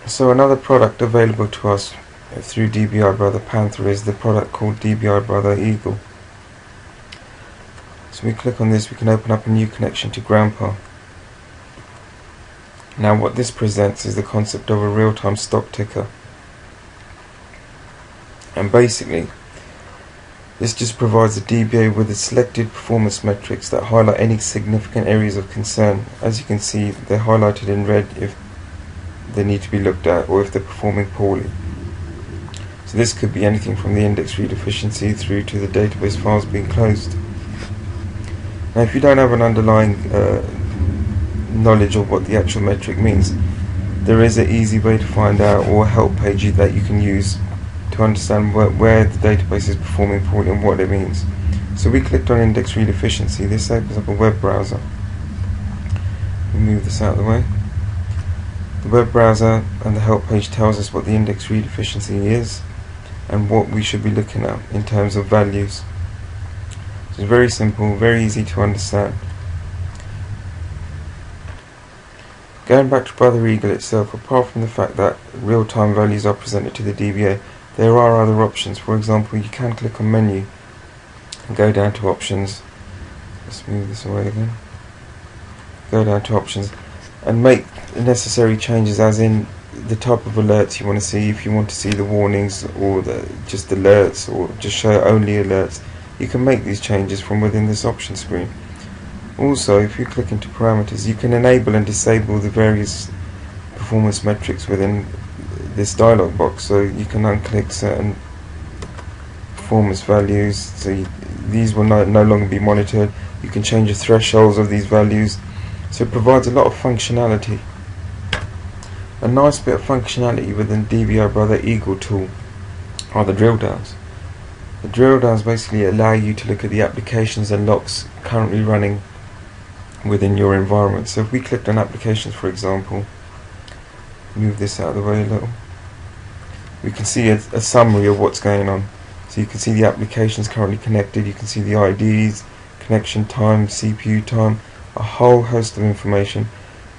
So another product available to us through DBI Brother Panther is the product called DBI Brother Eagle. So we click on this, we can open up a new connection to Grandpa. Now what this presents is the concept of a real-time stock ticker. And basically, this just provides the DBA with the selected performance metrics that highlight any significant areas of concern. As you can see, they're highlighted in red if they need to be looked at or if they're performing poorly. So this could be anything from the index read efficiency through to the database files being closed. Now if you don't have an underlying knowledge of what the actual metric means, there is an easy way to find out, or a help page that you can use to understand where the database is performing poorly and what it means. So we clicked on index read efficiency. This opens up a web browser. We'll move this out of the way. The web browser and the help page tells us what the index read efficiency is and what we should be looking at in terms of values. So it's very simple, very easy to understand. Going back to Brother Eagle itself, apart from the fact that real-time values are presented to the DBA, there are other options. For example, you can click on menu and go down to options. Let's move this away again. Go down to options and make necessary changes, as in the type of alerts you want to see. If you want to see the warnings or just alerts, or just show only alerts, you can make these changes from within this option screen. Also, if you click into parameters, you can enable and disable the various performance metrics within this dialog box. So you can unclick certain performance values, so these will no longer be monitored. You can change the thresholds of these values. So it provides a lot of functionality. A nice bit of functionality within DBI Brother Eagle tool are the drill downs. The drill downs basically allow you to look at the applications and locks currently running within your environment. So if we clicked on applications, for example, move this out of the way a little, we can see a summary of what's going on. So you can see the applications currently connected, you can see the IDs, connection time, CPU time, a whole host of information,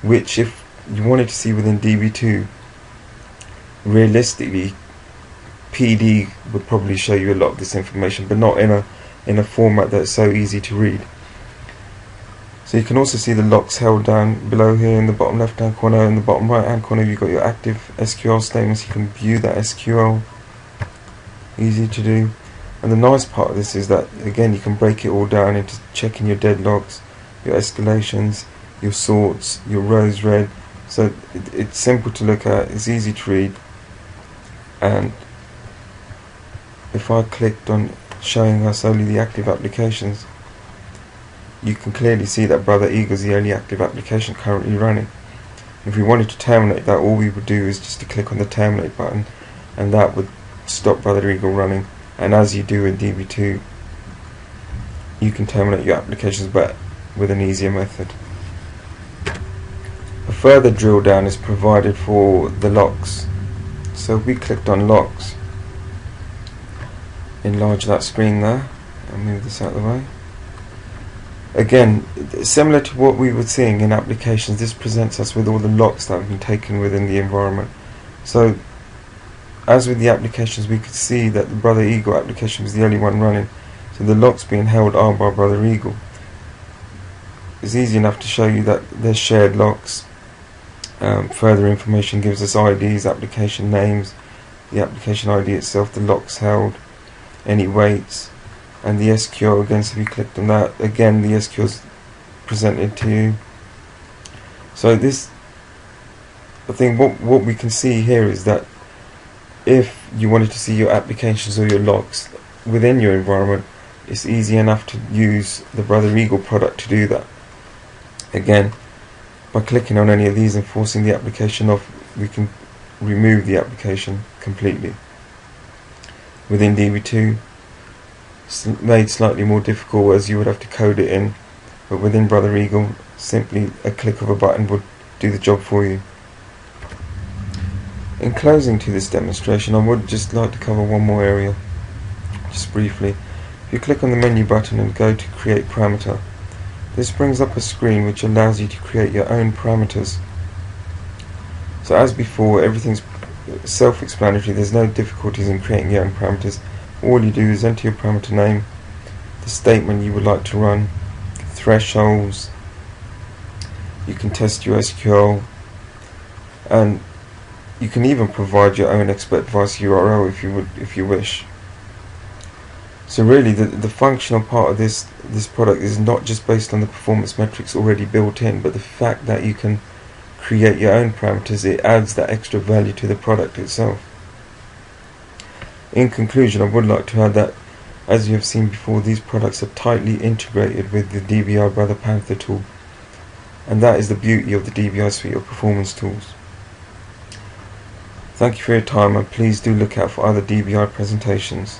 which if you wanted to see within DB2, realistically PD would probably show you a lot of this information, but not in a format that's so easy to read. So you can also see the locks held down below here in the bottom left hand corner. In the bottom right hand corner you've got your active SQL statements. You can view that SQL, easy to do. And the nice part of this is that again you can break it all down into checking your deadlocks, your escalations, your sorts, your rows read. So it's simple to look at, it's easy to read. And if I clicked on showing us only the active applications, you can clearly see that Brother Eagle is the only active application currently running. If we wanted to terminate that, all we would do is just to click on the terminate button, and that would stop Brother Eagle running. And as you do in DB2, you can terminate your applications, but with an easier method. A further drill down is provided for the locks. So if we clicked on locks, enlarge that screen there and move this out of the way. Again, similar to what we were seeing in applications, this presents us with all the locks that have been taken within the environment. So as with the applications, we could see that the Brother Eagle application was the only one running, so the locks being held are by Brother Eagle. It's easy enough to show you that there's shared locks. Further information gives us IDs, application names, the application ID itself, the locks held, any weights, and the SQL again. So if you clicked on that, again the SQL is presented to you. So this, I think what we can see here is that if you wanted to see your applications or your logs within your environment, it's easy enough to use the Brother Eagle product to do that. Again, by clicking on any of these and forcing the application off, we can remove the application completely. Within DB2, it's made slightly more difficult as you would have to code it in, but within Brother Eagle, simply a click of a button would do the job for you. In closing to this demonstration, I would just like to cover one more area, just briefly. If you click on the menu button and go to create parameter, this brings up a screen which allows you to create your own parameters. So So as before, everything's self-explanatory. There's no difficulties in creating your own parameters. All you do is enter your parameter name, the statement you would like to run, thresholds. You can test your SQL, and you can even provide your own expert device URL if you wish. So really, the functional part of this product is not just based on the performance metrics already built in, but the fact that you can create your own parameters. It adds that extra value to the product itself. In conclusion, I would like to add that, as you have seen before, these products are tightly integrated with the DBI by the Panther tool, and that is the beauty of the DBI suite of performance tools. Thank you for your time, and please do look out for other DBI presentations.